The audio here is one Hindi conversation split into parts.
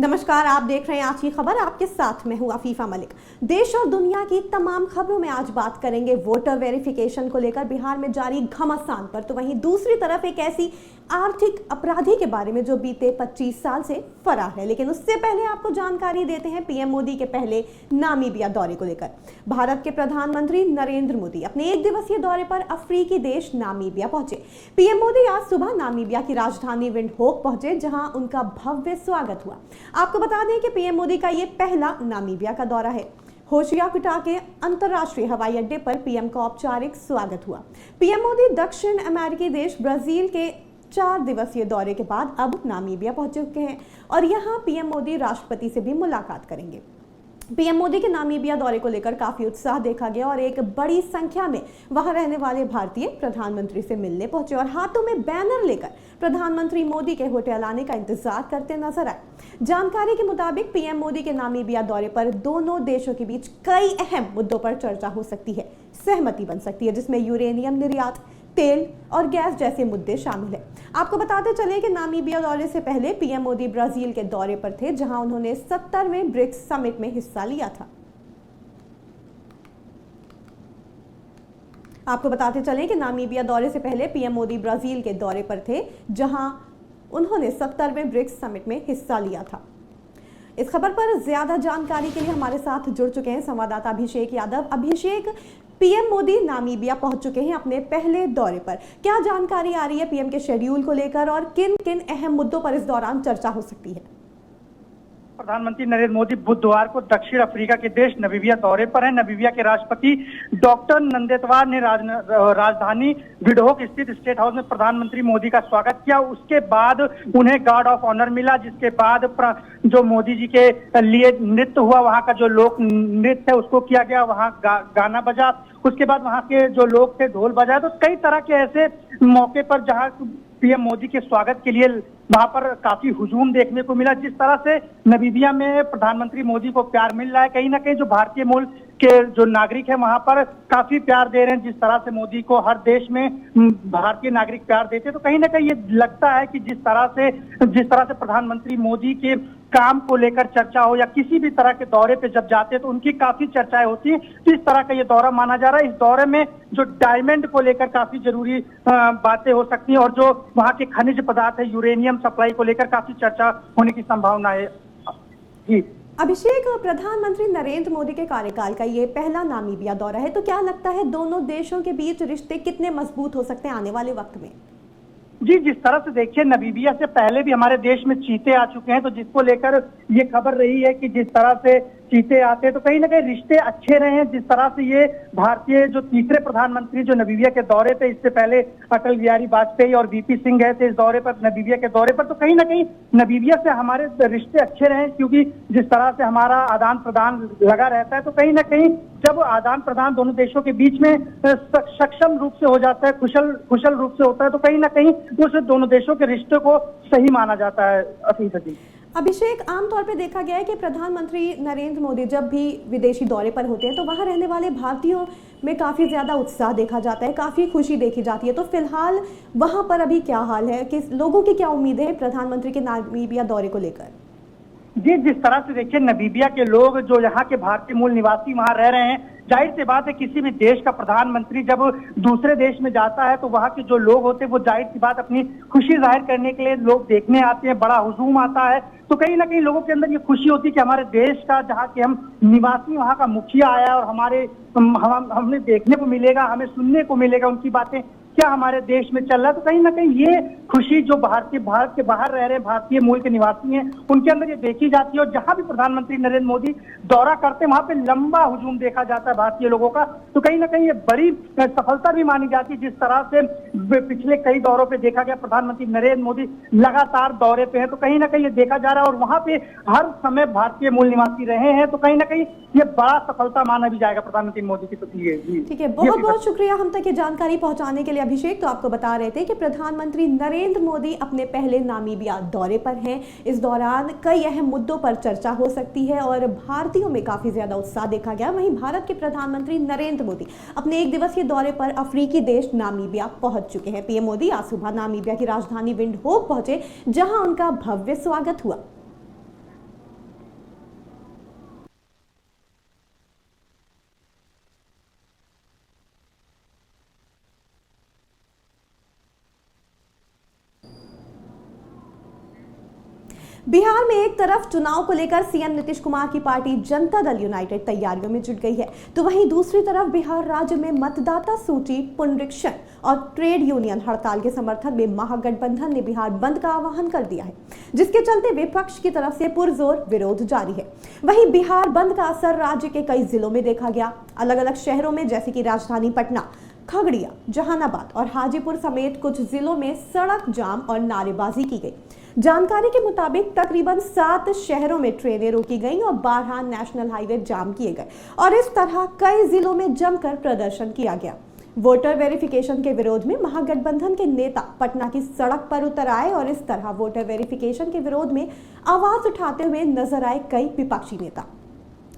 नमस्कार, आप देख रहे हैं आज की खबर। आपके साथ मैं हूं अफीफा मलिक। देश और दुनिया की तमाम खबरों में आज बात करेंगे वोटर वेरिफिकेशन को लेकर बिहार में जारी घमासान पर। तो वहीं दूसरी तरफ एक ऐसी आर्थिक अपराधी के बारे में जो बीते 25 साल से फरार है। लेकिन उससे पहले आपको जानकारी देते हैं पीएम मोदी के पहले नामीबिया दौरे को लेकर। भारत के प्रधानमंत्री नरेंद्र मोदी अपने 1 दिवसीय दौरे पर अफ्रीकी देश नामीबिया पहुंचे। पीएम मोदी आज सुबह नामीबिया की राजधानी विंडहोक पहुंचे, जहां उनका भव्य स्वागत हुआ। आपको बता दें कि पीएम मोदी का ये पहला नामीबिया का दौरा है। होशियाकुटा के अंतर्राष्ट्रीय हवाई अड्डे पर पीएम का औपचारिक स्वागत हुआ। पीएम मोदी दक्षिण अमेरिकी देश ब्राजील के 4 दिवसीय दौरे के बाद अब नामीबिया पहुंच चुके हैं और यहां पीएम मोदी राष्ट्रपति से भी मुलाकात करेंगे। पीएम मोदी के नामीबिया दौरे को लेकर काफी उत्साह देखा गया और एक बड़ी संख्या में वहां रहने वाले भारतीय प्रधानमंत्री से मिलने पहुंचे और हाथों में बैनर लेकर प्रधानमंत्री मोदी के होटल आने का इंतजार करते नजर आए। जानकारी के मुताबिक पीएम मोदी के नामीबिया दौरे पर दोनों देशों के बीच कई अहम मुद्दों पर चर्चा हो सकती है, सहमति बन सकती है, जिसमें यूरेनियम निर्यात, तेल और गैस जैसे मुद्दे शामिल हैं। आपको बताते चले कि नामीबिया दौरे से पहले पीएम मोदी ब्राजील के दौरे पर थे, जहां उन्होंने 70वें ब्रिक्स समिट में हिस्सा लिया था। आपको बताते चले कि नामीबिया दौरे से पहले पीएम मोदी ब्राजील के दौरे पर थे, जहां उन्होंने 70वें ब्रिक्स समिट में हिस्सा लिया था। इस खबर पर ज्यादा जानकारी के लिए हमारे साथ जुड़ चुके हैं संवाददाता अभिषेक यादव। अभिषेक, पीएम मोदी नामीबिया पहुंच चुके हैं अपने पहले दौरे पर। क्या जानकारी आ रही है पीएम के शेड्यूल को लेकर और किन किन अहम मुद्दों पर इस दौरान चर्चा हो सकती है? प्रधानमंत्री नरेंद्र मोदी बुधवार को दक्षिण अफ्रीका के देश नामीबिया दौरे पर हैं। नामीबिया के राष्ट्रपति डॉक्टर नंदेतवार ने राजधानी विंडहोक स्थित स्टेट हाउस में प्रधानमंत्री मोदी का स्वागत किया। उसके बाद उन्हें गार्ड ऑफ ऑनर मिला, जिसके बाद जो मोदी जी के लिए नृत्य हुआ, वहां का जो लोक नृत्य है उसको किया गया, वहां गाना बजा। उसके बाद वहां के जो लोग थे ढोल बजाए। तो कई तरह के ऐसे मौके पर जहां पीएम मोदी के स्वागत के लिए वहां पर काफी हुजूम देखने को मिला। जिस तरह से नामीबिया में प्रधानमंत्री मोदी को प्यार मिल रहा है, कहीं ना कहीं जो भारतीय मूल के जो नागरिक हैं वहां पर काफी प्यार दे रहे हैं। जिस तरह से मोदी को हर देश में भारतीय नागरिक प्यार देते हैं, तो कहीं ना कहीं ये लगता है कि जिस तरह से प्रधानमंत्री मोदी के काम को लेकर चर्चा हो या किसी भी तरह के दौरे पे जब जाते हैं तो उनकी काफी चर्चाएं होती हैं। तो इस तरह का ये दौरा माना जा रहा है। इस दौरे में जो डायमंड को लेकर काफी जरूरी बातें हो सकती हैं और जो वहां के खनिज पदार्थ है, यूरेनियम सप्लाई को लेकर काफी चर्चा होने की संभावना है। जी अभिषेक, प्रधानमंत्री नरेंद्र मोदी के कार्यकाल का ये पहला नामीबिया दौरा है, तो क्या लगता है दोनों देशों के बीच रिश्ते कितने मजबूत हो सकते हैं आने वाले वक्त में? जी, जिस तरह से देखिए नामीबिया से पहले भी हमारे देश में चीते आ चुके हैं, तो जिसको लेकर ये खबर रही है कि जिस तरह से चीते आते हैं तो कहीं ना कहीं रिश्ते अच्छे रहे हैं। जिस तरह से ये भारतीय जो तीसरे प्रधानमंत्री जो नामीबिया के दौरे पे, इससे पहले अटल बिहारी वाजपेयी और वीपी सिंह गए थे इस दौरे पर, नामीबिया के दौरे पर, तो कहीं ना कहीं नामीबिया से हमारे रिश्ते अच्छे रहे। क्योंकि जिस तरह से हमारा आदान प्रदान लगा रहता है, तो कहीं ना कहीं जब आदान प्रदान दोनों देशों के बीच में सक्षम रूप से हो जाता है, कुशल रूप से होता है, तो कहीं ना कहीं उस दोनों देशों के रिश्ते को सही माना जाता है। अफीफा जी। अभिषेक, आमतौर पर देखा गया है कि प्रधानमंत्री नरेंद्र मोदी जब भी विदेशी दौरे पर होते हैं तो वहां रहने वाले भारतीयों में काफी ज्यादा उत्साह देखा जाता है, काफी खुशी देखी जाती है। तो फिलहाल वहां पर अभी क्या हाल है, कि लोगों की क्या उम्मीदें हैं प्रधानमंत्री के नामीबिया दौरे को लेकर? जी, जिस तरह से देखिए नामीबिया के लोग जो यहाँ के भारतीय मूल निवासी वहां रह रहे हैं, जाहिर सी बात है किसी भी देश का प्रधानमंत्री जब दूसरे देश में जाता है तो वहाँ के जो लोग होते हैं वो जाहिर सी बात अपनी खुशी जाहिर करने के लिए लोग देखने आते हैं, बड़ा हुजूम आता है। तो कहीं ना कहीं लोगों के अंदर ये खुशी होती है कि हमारे देश का जहाँ के हम निवासी, वहाँ का मुखिया आया और हमें देखने को मिलेगा, हमें सुनने को मिलेगा उनकी बातें क्या हमारे देश में चल रहा है। तो कहीं ना कहीं ये खुशी जो भारत के बाहर रह रहे भारतीय मूल के निवासी हैं उनके अंदर ये देखी जाती है। और जहां भी प्रधानमंत्री नरेंद्र मोदी दौरा करते हैं वहां पे लंबा हुजूम देखा जाता है भारतीय लोगों का। तो कहीं ना कहीं ये बड़ी सफलता भी मानी जाती है। जिस तरह से पिछले कई दौरों पे देखा गया प्रधानमंत्री नरेंद्र मोदी लगातार दौरे पे है, तो कहीं ना कहीं ये देखा जा रहा है और वहां पे हर समय भारतीय मूल निवासी रहे हैं, तो कहीं ना कहीं ये बड़ा सफलता माना भी जाएगा प्रधानमंत्री मोदी की। तो ठीक है, बहुत बहुत शुक्रिया हम तक ये जानकारी पहुंचाने के लिए अभिषेक। तो आपको बता रहे थे कि प्रधानमंत्री नरेंद्र मोदी अपने पहले नामीबिया दौरे पर हैं। इस दौरान कई अहम मुद्दों पर चर्चा हो सकती है और भारतीयों में काफी ज्यादा उत्साह देखा गया। वहीं भारत के प्रधानमंत्री नरेंद्र मोदी अपने 1 दिवसीय दौरे पर अफ्रीकी देश नामीबिया पहुंच चुके हैं। पीएम मोदी आज सुबह नामीबिया की राजधानी विंडहोक पहुंचे, जहां उनका भव्य स्वागत हुआ। बिहार में एक तरफ चुनाव को लेकर सीएम नीतीश कुमार की पार्टी जनता दल यूनाइटेड तैयारियों में जुट गई है, तो वहीं दूसरी तरफ बिहार राज्य में मतदाता सूची पुनरीक्षण और ट्रेड यूनियन हड़ताल के समर्थन में महागठबंधन ने बिहार बंद का आह्वान कर दिया है, जिसके चलते विपक्ष की तरफ से पुरजोर विरोध जारी है। वहीं बिहार बंद का असर राज्य के कई जिलों में देखा गया। अलग अलग शहरों में जैसे कि राजधानी पटना, खगड़िया, जहानाबाद और हाजीपुर समेत कुछ जिलों में सड़क जाम और नारेबाजी की गई। जानकारी के मुताबिक तकरीबन 7 शहरों में ट्रेनें रोकी गईं और 12 नेशनल हाईवे जाम किए गए और इस तरह कई जिलों में जमकर प्रदर्शन किया गया। वोटर वेरिफिकेशन के विरोध में महागठबंधन के नेता पटना की सड़क पर उतर आए और इस तरह वोटर वेरिफिकेशन के विरोध में आवाज उठाते हुए नजर आए कई विपक्षी नेता।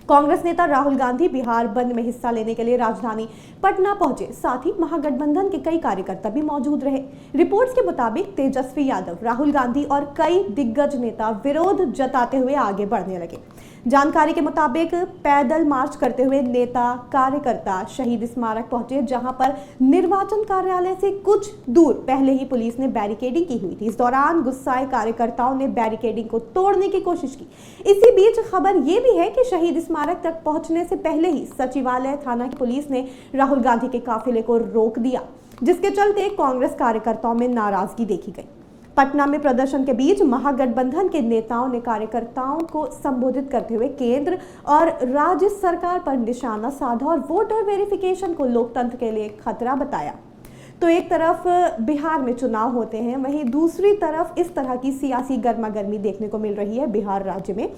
कांग्रेस नेता राहुल गांधी बिहार बंद में हिस्सा लेने के लिए राजधानी पटना पहुंचे, साथ ही महागठबंधन के कई कार्यकर्ता भी मौजूद रहे। रिपोर्ट्स के मुताबिक तेजस्वी यादव, राहुल गांधी और कई दिग्गज नेता विरोध जताते हुए आगे बढ़ने लगे। जानकारी के मुताबिक पैदल मार्च करते हुए नेता कार्यकर्ता शहीद स्मारक पहुंचे, जहां पर निर्वाचन कार्यालय से कुछ दूर पहले ही पुलिस ने बैरिकेडिंग की हुई थी। इस दौरान गुस्साए कार्यकर्ताओं ने बैरिकेडिंग को तोड़ने की कोशिश की। इसी बीच खबर यह भी है कि शहीद स्मारक तक पहुंचने से पहले ही सचिवालय थाना की पुलिस ने राहुल गांधी के काफिले को रोक दिया, जिसके चलते कांग्रेस कार्यकर्ताओं में नाराजगी देखी गई। पटना में प्रदर्शन के बीच महागठबंधन के नेताओं ने कार्यकर्ताओं को संबोधित करते हुए केंद्र और राज्य सरकार पर निशाना साधा और वोटर वेरिफिकेशन को लोकतंत्र के लिए खतरा बताया। तो एक तरफ बिहार में चुनाव होते हैं, वहीं दूसरी तरफ इस तरह की सियासी गर्मागर्मी देखने को मिल रही है बिहार राज्य में,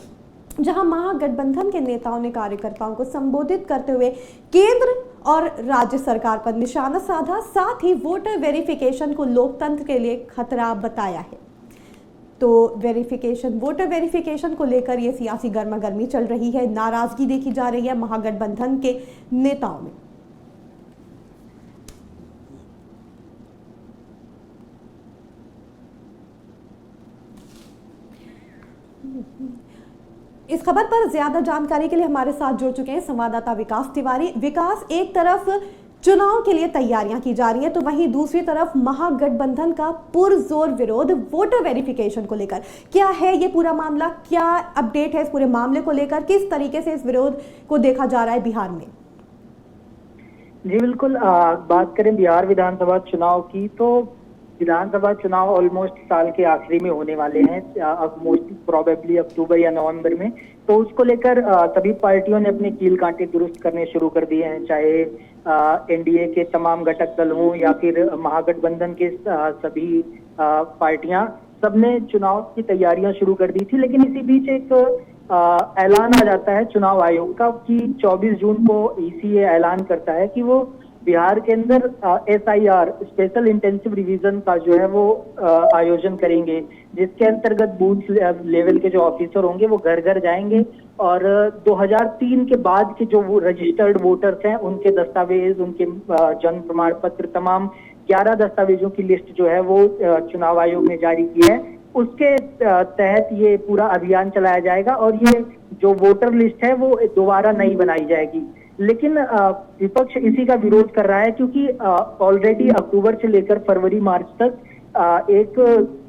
जहां महागठबंधन के नेताओं ने कार्यकर्ताओं को संबोधित करते हुए केंद्र और राज्य सरकार पर निशाना साधा, साथ ही वोटर वेरिफिकेशन को लोकतंत्र के लिए खतरा बताया है। तो वोटर वेरिफिकेशन को लेकर ये सियासी गर्मागर्मी चल रही है, नाराजगी देखी जा रही है महागठबंधन के नेताओं में। इस खबर पर ज्यादा जानकारी के लिए हमारे साथ जुड़ चुके हैं संवाददाता विकास तिवारी। विकास, एक तरफ चुनाव के लिए तैयारियां की जा रही है, तो वहीं दूसरी तरफ महागठबंधन का पुरजोर विरोध वोटर वेरिफिकेशन को लेकर। क्या है ये पूरा मामला, क्या अपडेट है इस पूरे मामले को लेकर, किस तरीके से इस विरोध को देखा जा रहा है बिहार में? जी बिल्कुल, बात करें बिहार विधानसभा चुनाव की, तो विधानसभा चुनाव ऑलमोस्ट साल के आखिरी में होने वाले हैं, मोस्ट प्रोबेबली अक्टूबर या नवंबर में। तो उसको लेकर सभी पार्टियों ने अपने कील कांटे दुरुस्त करने शुरू कर दिए हैं, चाहे एनडीए के तमाम घटक दल हों या फिर महागठबंधन के सभी पार्टियां, सबने चुनाव की तैयारियां शुरू कर दी थी। लेकिन इसी बीच एक ऐलान आ जाता है चुनाव आयोग का कि 24 जून को ईसी ऐलान करता है कि वो बिहार के अंदर SIR स्पेशल इंटेंसिव रिवीजन का जो है वो आयोजन करेंगे, जिसके अंतर्गत बूथ लेवल के जो ऑफिसर होंगे वो घर घर जाएंगे और 2003 के बाद के जो वो रजिस्टर्ड वोटर्स हैं उनके दस्तावेज, उनके जन्म प्रमाण पत्र, तमाम 11 दस्तावेजों की लिस्ट जो है वो चुनाव आयोग ने जारी की है। उसके तहत ये पूरा अभियान चलाया जाएगा और ये जो वोटर लिस्ट है वो दोबारा नहीं बनाई जाएगी। लेकिन विपक्ष इसी का विरोध कर रहा है, क्योंकि ऑलरेडी अक्टूबर से लेकर फरवरी मार्च तक एक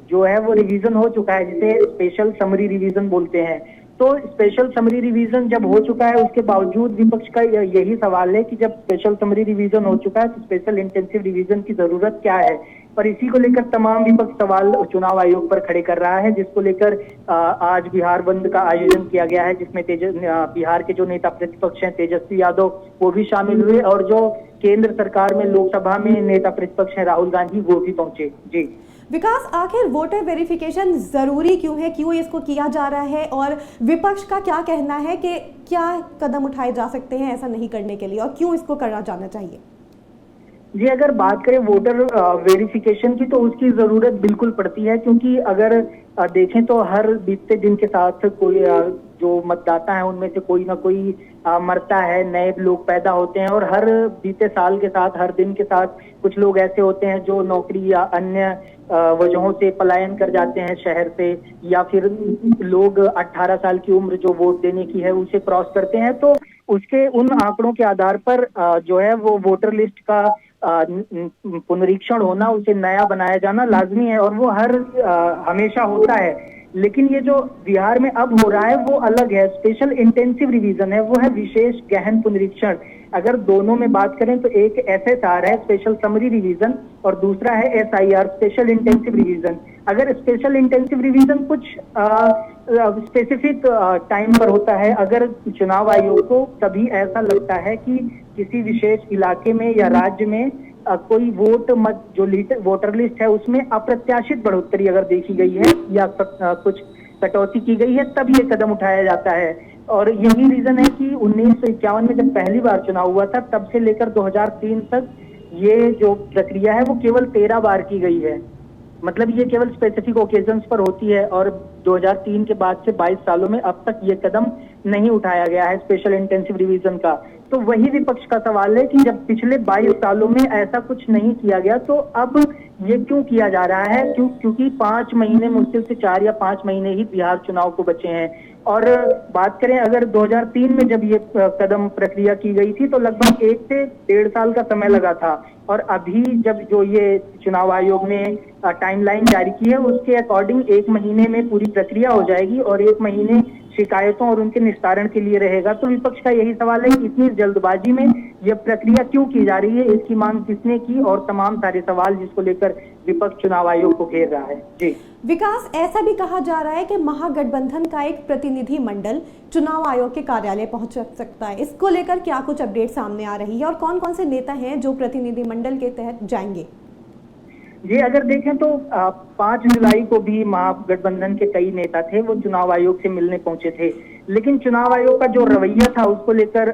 जो है वो रिवीजन हो चुका है, जिसे स्पेशल समरी रिवीजन बोलते हैं। तो स्पेशल समरी रिवीजन जब हो चुका है, उसके बावजूद विपक्ष का यही सवाल है कि जब स्पेशल समरी रिवीजन हो चुका है तो स्पेशल इंटेंसिव रिवीजन की जरूरत क्या है। पर इसी को लेकर तमाम विपक्ष सवाल चुनाव आयोग पर खड़े कर रहा है, जिसको लेकर आज बिहार बंद का आयोजन किया गया है, जिसमें बिहार के जो नेता प्रतिपक्ष हैं तेजस्वी यादव वो भी शामिल हुए और जो केंद्र सरकार में लोकसभा में नेता प्रतिपक्ष हैं राहुल गांधी वो भी पहुंचे। जी विकास, आखिर वोटर वेरिफिकेशन जरूरी क्यों है, क्यों इसको किया जा रहा है और विपक्ष का क्या कहना है कि क्या कदम उठाए जा सकते हैं ऐसा नहीं करने के लिए और क्यों इसको करना जाना चाहिए? जी, अगर बात करें वोटर वेरिफिकेशन की तो उसकी जरूरत बिल्कुल पड़ती है, क्योंकि अगर देखें तो हर बीतते दिन के साथ कोई जो मतदाता है उनमें से कोई ना कोई मरता है, नए लोग पैदा होते हैं और हर बीते साल के साथ, हर दिन के साथ कुछ लोग ऐसे होते हैं जो नौकरी या अन्य वजहों से पलायन कर जाते हैं शहर से, या फिर लोग 18 साल की उम्र जो वोट देने की है उसे क्रॉस करते हैं। तो उसके उन आंकड़ों के आधार पर जो है वो वोटर लिस्ट का पुनरीक्षण होना, उसे नया बनाया जाना लाजमी है और वो हमेशा होता है। लेकिन ये जो बिहार में अब हो रहा है वो अलग है, स्पेशल इंटेंसिव रिवीजन है, वो है विशेष गहन पुनरीक्षण। अगर दोनों में बात करें तो एक SSR है, स्पेशल समरी रिवीजन, और दूसरा है SIR, स्पेशल इंटेंसिव रिवीजन। अगर स्पेशल इंटेंसिव रिवीजन कुछ स्पेसिफिक टाइम पर होता है, अगर चुनाव आयोग को तभी ऐसा लगता है कि किसी विशेष इलाके में या राज्य में कोई वोटर लिस्ट है उसमें अप्रत्याशित बढ़ोतरी अगर देखी गई है या कुछ कटौती की गई है, तब ये कदम उठाया जाता है। और यही रीजन है कि 1951 में जब पहली बार चुनाव हुआ था, तब से लेकर 2003 तक ये जो प्रक्रिया है वो केवल 13 बार की गई है। मतलब ये केवल स्पेसिफिक ओकेजन्स पर होती है, और 2003 के बाद से 22 सालों में अब तक ये कदम नहीं उठाया गया है स्पेशल इंटेंसिव रिवीजन का। तो वही विपक्ष का सवाल है कि जब पिछले 22 सालों में ऐसा कुछ नहीं किया गया तो अब ये क्यों किया जा रहा है? क्योंकि 5 महीने, मुश्किल से 4 या 5 महीने ही बिहार चुनाव को बचे हैं। और बात करें अगर 2003 में जब ये कदम प्रक्रिया की गई थी तो लगभग 1 से 1.5 साल का समय लगा था, और अभी जब जो ये चुनाव आयोग ने टाइमलाइन जारी की है उसके अकॉर्डिंग 1 महीने में पूरी प्रक्रिया हो जाएगी और 1 महीने शिकायतों और उनके निस्तारण के लिए रहेगा। तो विपक्ष का यही सवाल है कि इतनी जल्दबाजी में यह प्रक्रिया क्यों की जा रही है, इसकी मांग किसने की, और तमाम सारे सवाल जिसको लेकर विपक्ष चुनाव आयोग को घेर रहा है। जी विकास, ऐसा भी कहा जा रहा है कि महागठबंधन का एक प्रतिनिधि मंडल चुनाव आयोग के कार्यालय पहुंच सकता है। इसको लेकर क्या कुछ अपडेट सामने आ रही है और कौन कौन से नेता हैं जो प्रतिनिधि मंडल के तहत जाएंगे? जी अगर देखें तो 5 जुलाई को भी महागठबंधन के कई नेता थे, वो चुनाव आयोग से मिलने पहुंचे थे, लेकिन चुनाव आयोग का जो रवैया था उसको लेकर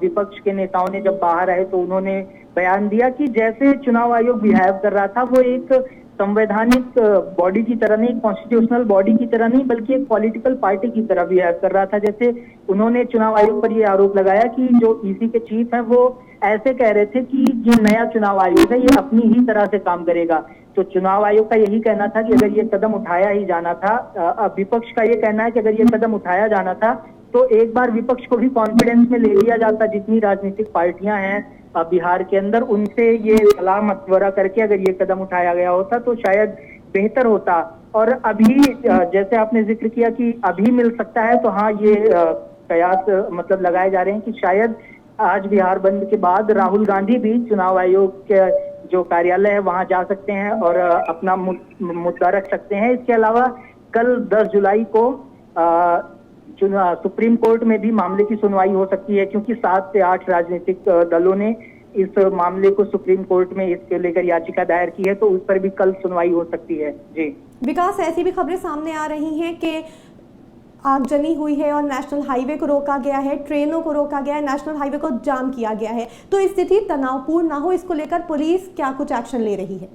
विपक्ष के नेताओं ने जब बाहर आए तो उन्होंने बयान दिया कि जैसे चुनाव आयोग बिहेव कर रहा था वो एक संवैधानिक बॉडी की तरह नहीं, कॉन्स्टिट्यूशनल बॉडी की तरह नहीं, बल्कि एक पॉलिटिकल पार्टी की तरह बिहेव कर रहा था। जैसे उन्होंने चुनाव आयोग पर यह आरोप लगाया कि जो ईसी के चीफ हैं वो ऐसे कह रहे थे कि ये नया चुनाव आयोग है, ये अपनी ही तरह से काम करेगा। तो चुनाव आयोग का यही कहना था कि अगर ये कदम उठाया ही जाना था, विपक्ष का ये कहना है कि अगर ये कदम उठाया जाना था तो एक बार विपक्ष को भी कॉन्फिडेंस में ले लिया जाता, जितनी राजनीतिक पार्टियां हैं बिहार के अंदर उनसे ये सलाह मशवरा करके अगर ये कदम उठाया गया होता तो शायद बेहतर होता। और अभी जैसे आपने जिक्र किया कि अभी मिल सकता है, तो हाँ ये कयास मतलब लगाए जा रहे हैं कि शायद आज बिहार बंद के बाद राहुल गांधी भी चुनाव आयोग के जो कार्यालय है वहां जा सकते हैं और अपना मुद्दा रख सकते हैं। इसके अलावा कल 10 जुलाई को सुप्रीम कोर्ट में भी मामले की सुनवाई हो सकती है, क्योंकि 7 से 8 राजनीतिक दलों ने इस मामले को सुप्रीम कोर्ट में इसके लेकर याचिका दायर की है, तो उस पर भी कल सुनवाई हो सकती है। जी विकास, ऐसी भी खबरें सामने आ रही हैं कि आगजनी हुई है और नेशनल हाईवे को रोका गया है, ट्रेनों को रोका गया है, नेशनल हाईवे को जाम किया गया है, तो स्थिति तनावपूर्ण ना हो इसको लेकर पुलिस क्या कुछ एक्शन ले रही है?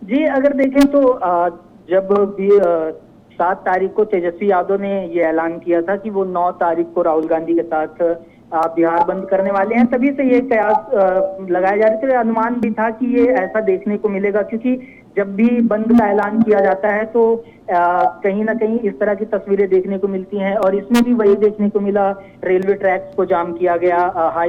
जी अगर देखें तो जब भी 7 तारीख को तेजस्वी यादव ने ये ऐलान किया था कि वो 9 तारीख को राहुल गांधी के साथ बिहार बंद करने वाले हैं, तभी से ये कयास लगाए जा रहे थे। अनुमान भी था कि ये ऐसा देखने को मिलेगा, क्योंकि जब भी बंद का ऐलान किया जाता है तो कहीं ना कहीं इस तरह की तस्वीरें देखने को मिलती हैं, और इसमें भी वही देखने को मिला। रेलवे ट्रैक्स को जाम किया गया,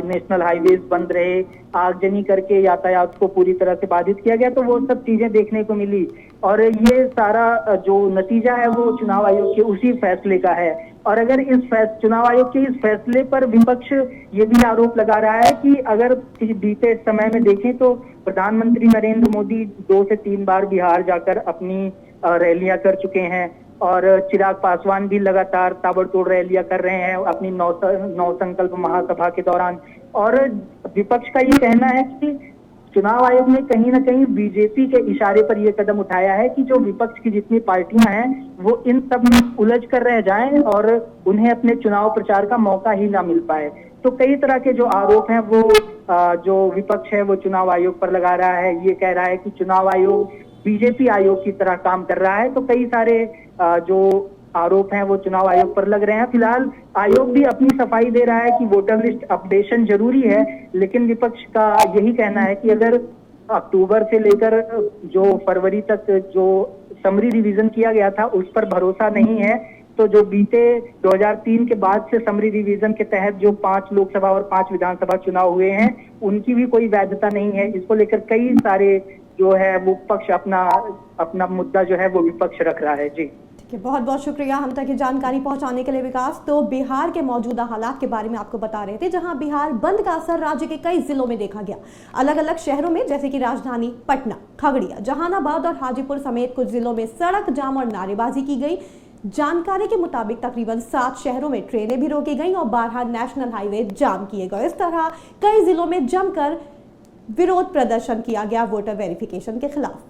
नेशनल हाईवेज बंद रहे, आगजनी करके यातायात को पूरी तरह से बाधित किया गया, तो वो सब चीजें देखने को मिली। और ये सारा जो नतीजा है वो चुनाव आयोग के उसी फैसले का है। और अगर इस चुनाव आयोग के इस फैसले पर विपक्ष ये भी आरोप लगा रहा है कि अगर बीते समय में देखें तो प्रधानमंत्री नरेंद्र मोदी 2 से 3 बार बिहार जाकर अपनी रैलियां कर चुके हैं, और चिराग पासवान भी लगातार ताबड़तोड़ रैलियां कर रहे हैं अपनी नौ संकल्प महासभा के दौरान। और विपक्ष का ये कहना है कि चुनाव आयोग ने कहीं ना कहीं बीजेपी के इशारे पर यह कदम उठाया है कि जो विपक्ष की जितनी पार्टियां हैं वो इन सब में उलझ कर रह जाएं और उन्हें अपने चुनाव प्रचार का मौका ही ना मिल पाए। तो कई तरह के जो आरोप हैं वो जो विपक्ष है वो चुनाव आयोग पर लगा रहा है। ये कह रहा है कि चुनाव आयोग बीजेपी आयोग की तरह काम कर रहा है। तो कई सारे जो आरोप हैं वो चुनाव आयोग पर लग रहे हैं। फिलहाल आयोग भी अपनी सफाई दे रहा है कि वोटर लिस्ट अपडेशन जरूरी है, लेकिन विपक्ष का यही कहना है कि अगर अक्टूबर से लेकर जो फरवरी तक जो समरी रिवीजन किया गया था उस पर भरोसा नहीं है, तो जो बीते 2003 के बाद से समरी रिवीजन के तहत जो 5 लोकसभा और 5 विधानसभा चुनाव हुए हैं उनकी भी कोई वैधता नहीं है। इसको लेकर कई सारे जो है वो पक्ष अपना मुद्दा जो है वो विपक्ष रख रहा है। जी कि बहुत बहुत शुक्रिया हम तक ये जानकारी पहुंचाने के लिए विकास। तो बिहार के मौजूदा हालात के बारे में आपको बता रहे थे, जहां बिहार बंद का असर राज्य के कई जिलों में देखा गया, अलग अलग शहरों में, जैसे कि राजधानी पटना, खगड़िया, जहानाबाद और हाजीपुर समेत कुछ जिलों में सड़क जाम और नारेबाजी की गई। जानकारी के मुताबिक तकरीबन 7 शहरों में ट्रेनें भी रोकी गई और 12 नेशनल हाईवे जाम किए गए। इस तरह कई जिलों में जमकर विरोध प्रदर्शन किया गया वोटर वेरिफिकेशन के खिलाफ।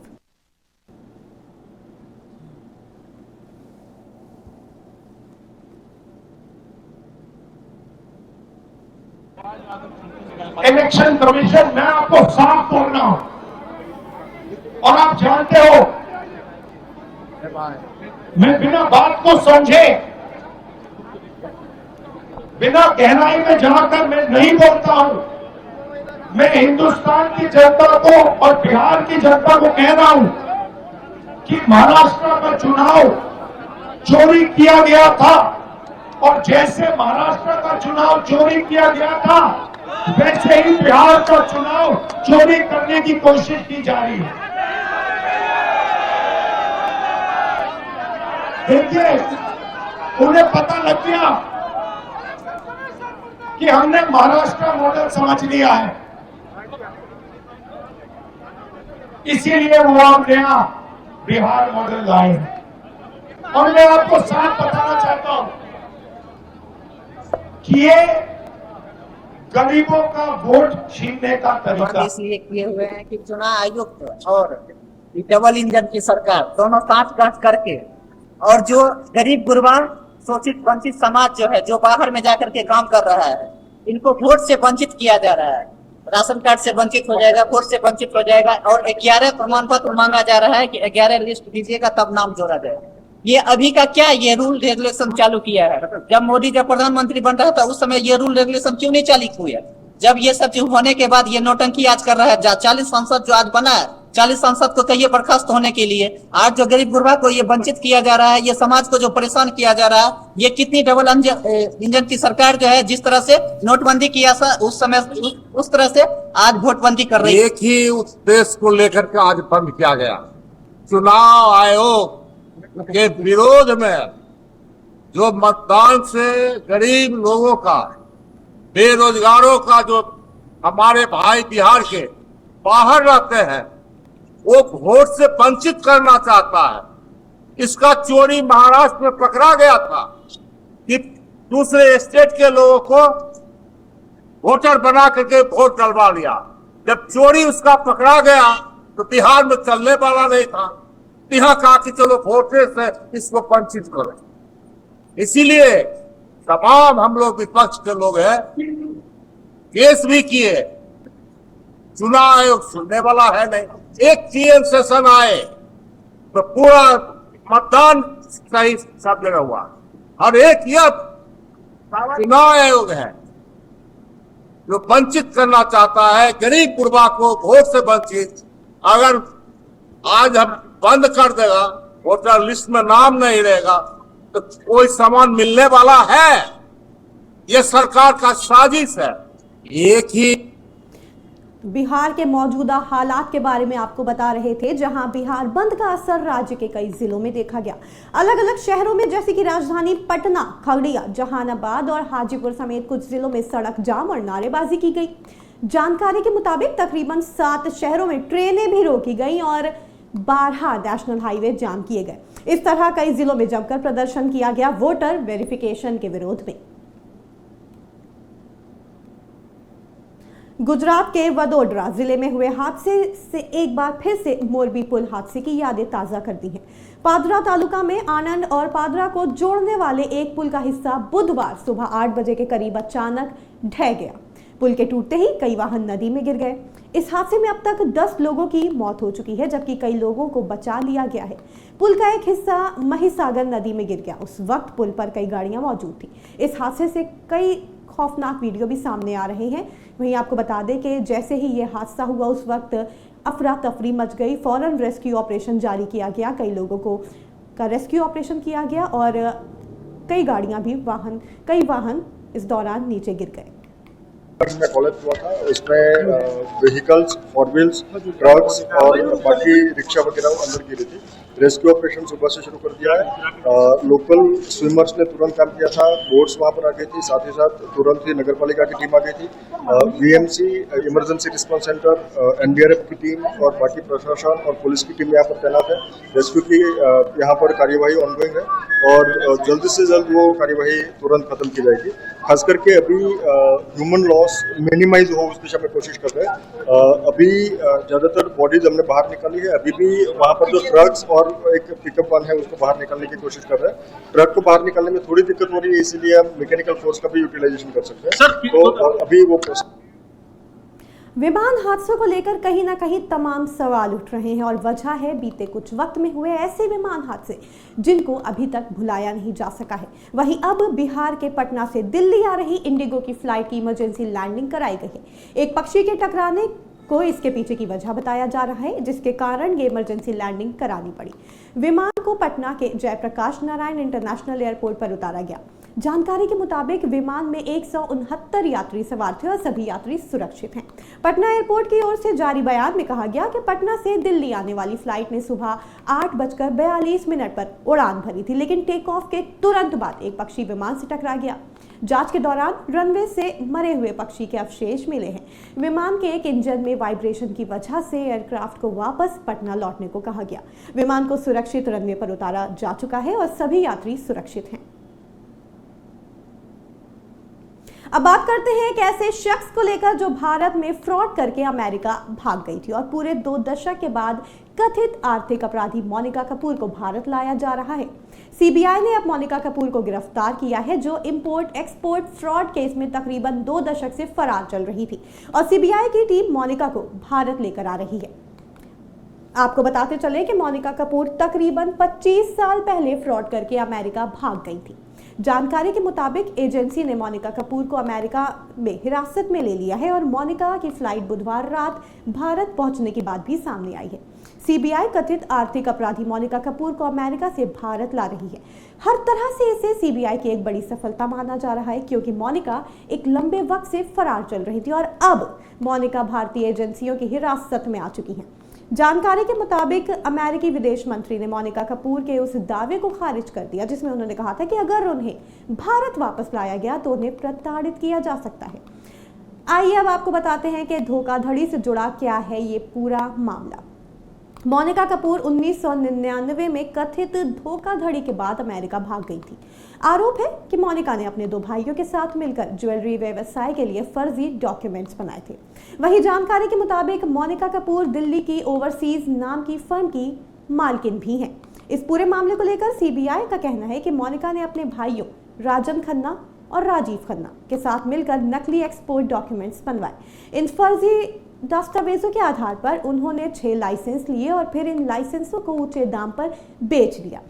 इलेक्शन कमीशन, मैं आपको साफ बोल रहा हूं और आप जानते हो, मैं बिना बात को समझे, बिना गहराई में जाकर मैं नहीं बोलता हूं। मैं हिंदुस्तान की जनता को और बिहार की जनता को कह रहा हूं कि महाराष्ट्र का चुनाव चोरी किया गया था और जैसे महाराष्ट्र का चुनाव चोरी किया गया था, वैसे ही बिहार का चुनाव चोरी करने की कोशिश की जा रही है। देखिए, उन्हें पता लग गया कि हमने महाराष्ट्र मॉडल समझ लिया है, इसीलिए वो हम नया बिहार मॉडल लाए। और मैं आपको साफ बताना चाहता हूं कि ये गरीबों का वोट छीनने का तरीका इसलिए किए हुए हैं कि चुनाव आयोग और डबल इंजन की सरकार दोनों साथ काट करके, और जो गरीब गुरबा शोषित वंचित समाज जो है, जो बाहर में जाकर के काम कर रहा है, इनको वोट से वंचित किया जा रहा है। राशन कार्ड से वंचित हो जाएगा, वोट से वंचित हो जाएगा, और 11 प्रमाण पत्र मांगा जा रहा है कि 11 लिस्ट दीजिएगा तब नाम जोड़ा जाएगा। ये अभी का क्या ये रूल रेगुलेशन चालू किया है? जब मोदी जब प्रधानमंत्री बन रहा था उस समय ये रूल रेगुलेशन क्यों नहीं चालू हुई है? जब ये सब चीज होने के बाद ये नौटंकी आज कर रहा है। 40 सांसद जो आज बना है, 40 सांसद को कहिए बर्खास्त होने के लिए। आज जो गरीब गुरबा को ये वंचित किया जा रहा है, ये समाज को जो परेशान किया जा रहा है, ये कितनी डबल इंजन की सरकार जो है, जिस तरह से नोटबंदी किया उस समय उस तरह से आज वोटबंदी कर रही है। एक ही उद्देश्य को लेकर के आज बंद किया गया। चुनाव आयोग के विरोध में जो मतदान से गरीब लोगों का, बेरोजगारों का, जो हमारे भाई बिहार के बाहर रहते हैं, वो वोट से वंचित करना चाहता है। इसका चोरी महाराष्ट्र में पकड़ा गया था कि दूसरे स्टेट के लोगों को वोटर बना करके वोट डलवा लिया। जब चोरी उसका पकड़ा गया तो बिहार में चलने वाला नहीं था। यहाँ कहा कि चलो वोटर से इसको वंचित करो। इसीलिए तमाम हम लोग विपक्ष के लोग हैं, केस भी किए। चुनाव आयोग सुनने वाला है नहीं। एक जीएम सेशन आए तो पूरा मतदान सही सब जगह हुआ। और एक यह चुनाव आयोग है जो वंचित करना चाहता है गरीब गुरबा को वोट से वंचित। अगर आज हम बंद कर देगा, वोटर लिस्ट में नाम नहीं रहेगा, तो कोई सामान मिलने वाला है? ये सरकार का साजिश है। एक ही बिहार के मौजूदा हालात के बारे में आपको बता रहे थे, जहां बिहार बंद का असर राज्य के कई जिलों में देखा गया, अलग अलग शहरों में, जैसे कि राजधानी पटना, खगड़िया, जहानाबाद और हाजीपुर समेत कुछ जिलों में सड़क जाम और नारेबाजी की गई। जानकारी के मुताबिक तकरीबन 7 शहरों में ट्रेनें भी रोकी गई और 12 नेशनल हाईवे जाम किए गए। इस तरह कई जिलों में जमकर प्रदर्शन किया गया वोटर वेरिफिकेशन के विरोध में। गुजरात के वडोदरा जिले में हुए हादसे से एक बार फिर से मोरबी पुल हादसे की यादें ताजा कर दी हैं। पादरा तालुका में आनंद और पादरा को जोड़ने वाले एक पुल का हिस्सा बुधवार सुबह 8 बजे के करीब अचानक ढह गया। पुल के टूटते ही कई वाहन नदी में गिर गए। इस हादसे में अब तक 10 लोगों की मौत हो चुकी है, जबकि कई लोगों को बचा लिया गया है। पुल का एक हिस्सा महिसागर नदी में गिर गया। उस वक्त पुल पर कई गाड़ियां मौजूद थी। इस हादसे से कई खौफनाक वीडियो भी सामने आ रहे हैं। वहीं आपको बता दें कि जैसे ही ये हादसा हुआ उस वक्त अफरा तफरी मच गई। फौरन रेस्क्यू ऑपरेशन जारी किया गया, कई लोगों को का रेस्क्यू ऑपरेशन किया गया और कई गाड़ियां भी कई वाहन इस दौरान नीचे गिर गए। में कॉलेज हुआ था, उसमें व्हीकल्स, 4 व्हील्स, ट्रक्स और बाकी रिक्शा वगैरह अंदर गिरी थी। रेस्क्यू ऑपरेशन सुबह से शुरू कर दिया है। लोकल स्विमर्स ने तुरंत काम किया था, बोट्स वहां पर आ गई थी, साथ ही साथ तुरंत ही नगर पालिका की टीम आ गई थी। VMC, emergency response centre, NDRF की टीम और बाकी प्रशासन और पुलिस की टीम यहाँ पर तैनात है। रेस्क्यू की यहाँ पर कार्यवाही ऑनगोइंग है और जल्द से जल्द वो कार्यवाही तुरंत खत्म की जाएगी। खास करके अभी ह्यूमन लॉस मिनिमाइज हो उस दिशा में कोशिश कर रहे हैं। अभी ज्यादातर बॉडीज हमने बाहर निकाली है। अभी भी वहाँ पर जो ट्रक्स और एक पिकअप वन है उसको बाहर निकालने की कोशिश कर रहे हैं। ट्रक को बाहर निकालने में थोड़ी दिक्कत हो रही है, इसीलिए हम मैकेनिकल फोर्स का भी यूटिलाइजेशन कर सकते हैं। तो अभी वो विमान हादसों को लेकर कहीं ना कहीं तमाम सवाल उठ रहे हैं और वजह है बीते कुछ वक्त में हुए ऐसे विमान हादसे जिनको अभी तक भुलाया नहीं जा सका है। वहीं अब बिहार के पटना से दिल्ली आ रही इंडिगो की फ्लाइट की इमरजेंसी लैंडिंग कराई गई है। एक पक्षी के टकराने को इसके पीछे की वजह बताया जा रहा है, जिसके कारण ये इमरजेंसी लैंडिंग करानी पड़ी। विमान को पटना के जयप्रकाश नारायण इंटरनेशनल एयरपोर्ट पर उतारा गया। जानकारी के मुताबिक विमान में 169 यात्री सवार थे और सभी यात्री सुरक्षित हैं। पटना एयरपोर्ट की ओर से जारी बयान में कहा गया कि पटना से दिल्ली आने वाली फ्लाइट ने सुबह 8:42 पर उड़ान भरी थी, लेकिन टेक ऑफ के तुरंत बाद एक पक्षी विमान से टकरा गया। जांच के दौरान रनवे से मरे हुए पक्षी के अवशेष मिले हैं। विमान के एक इंजन में वाइब्रेशन की वजह से एयरक्राफ्ट को वापस पटना लौटने को कहा गया। विमान को सुरक्षित रनवे पर उतारा जा चुका है और सभी यात्री सुरक्षित हैं। अब बात करते हैं एक ऐसे शख्स को लेकर जो भारत में फ्रॉड करके अमेरिका भाग गई थी और पूरे 2 दशक के बाद कथित आर्थिक अपराधी मोनिका कपूर को भारत लाया जा रहा है। सीबीआई ने अब मोनिका कपूर को गिरफ्तार किया है, जो इंपोर्ट एक्सपोर्ट फ्रॉड केस में तकरीबन 2 दशक से फरार चल रही थी और सीबीआई की टीम मोनिका को भारत लेकर आ रही है। आपको बताते चले कि मोनिका कपूर तकरीबन 25 साल पहले फ्रॉड करके अमेरिका भाग गई थी। जानकारी के मुताबिक एजेंसी ने मोनिका कपूर को अमेरिका में हिरासत में ले लिया है और मोनिका की फ्लाइट बुधवार रात भारत पहुंचने के बाद भी सामने आई है। सीबीआई कथित आर्थिक अपराधी मोनिका कपूर को अमेरिका से भारत ला रही है। हर तरह से इसे सीबीआई की एक बड़ी सफलता माना जा रहा है, क्योंकि मोनिका एक लंबे वक्त से फरार चल रही थी और अब मोनिका भारतीय एजेंसियों की हिरासत में आ चुकी है। जानकारी के मुताबिक अमेरिकी विदेश मंत्री ने मोनिका कपूर के उस दावे को खारिज कर दिया जिसमें उन्होंने कहा था कि अगर उन्हें भारत वापस लाया गया तो उन्हें प्रताड़ित किया जा सकता है। आइए अब आपको बताते हैं कि धोखाधड़ी से जुड़ा क्या है ये पूरा मामला। मोनिका कपूर 1999 में कथित धोखाधड़ी के बाद अमेरिका भाग गई थी। आरोप है कि मोनिका ने अपने 2 भाइयों के साथ मिलकर ज्वेलरी व्यवसाय के लिए फर्जी डॉक्यूमेंट्स बनाए थे। वहीं जानकारी के मुताबिक मोनिका कपूर दिल्ली की ओवरसीज नाम की फर्म की मालकिन भी हैं। इस पूरे मामले को लेकर सीबीआई का कहना है कि मोनिका ने अपने भाइयों राजन खन्ना और राजीव खन्ना के साथ मिलकर नकली एक्सपोर्ट डॉक्यूमेंट्स बनवाए। इन फर्जी दस्तावेजों के आधार पर उन्होंने 6 लाइसेंस लिए और फिर इन लाइसेंसों को ऊंचे दाम पर बेच दिया।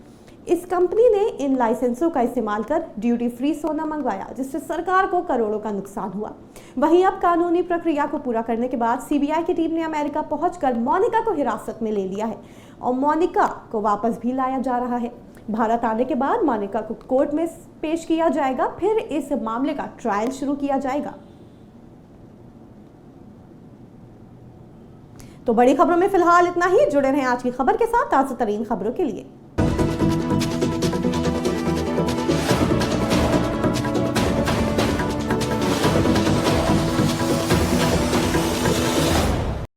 इस कंपनी ने इन लाइसेंसों का इस्तेमाल कर ड्यूटी फ्री सोना मंगवाया, जिससे सरकार को करोड़ों का नुकसान हुआ। वहीं अब कानूनी प्रक्रिया को पूरा करने के बाद सीबीआई की टीम ने अमेरिका पहुंचकर मोनिका को हिरासत में ले लिया है और मोनिका को वापस भी लाया जा रहा है। भारत आने के बाद मोनिका को कोर्ट में पेश किया जाएगा, फिर इस मामले का ट्रायल शुरू किया जाएगा। तो बड़ी खबरों में फिलहाल इतना ही। जुड़े रहें आज की खबर के साथ ताज़ा तरीन खबरों के लिए।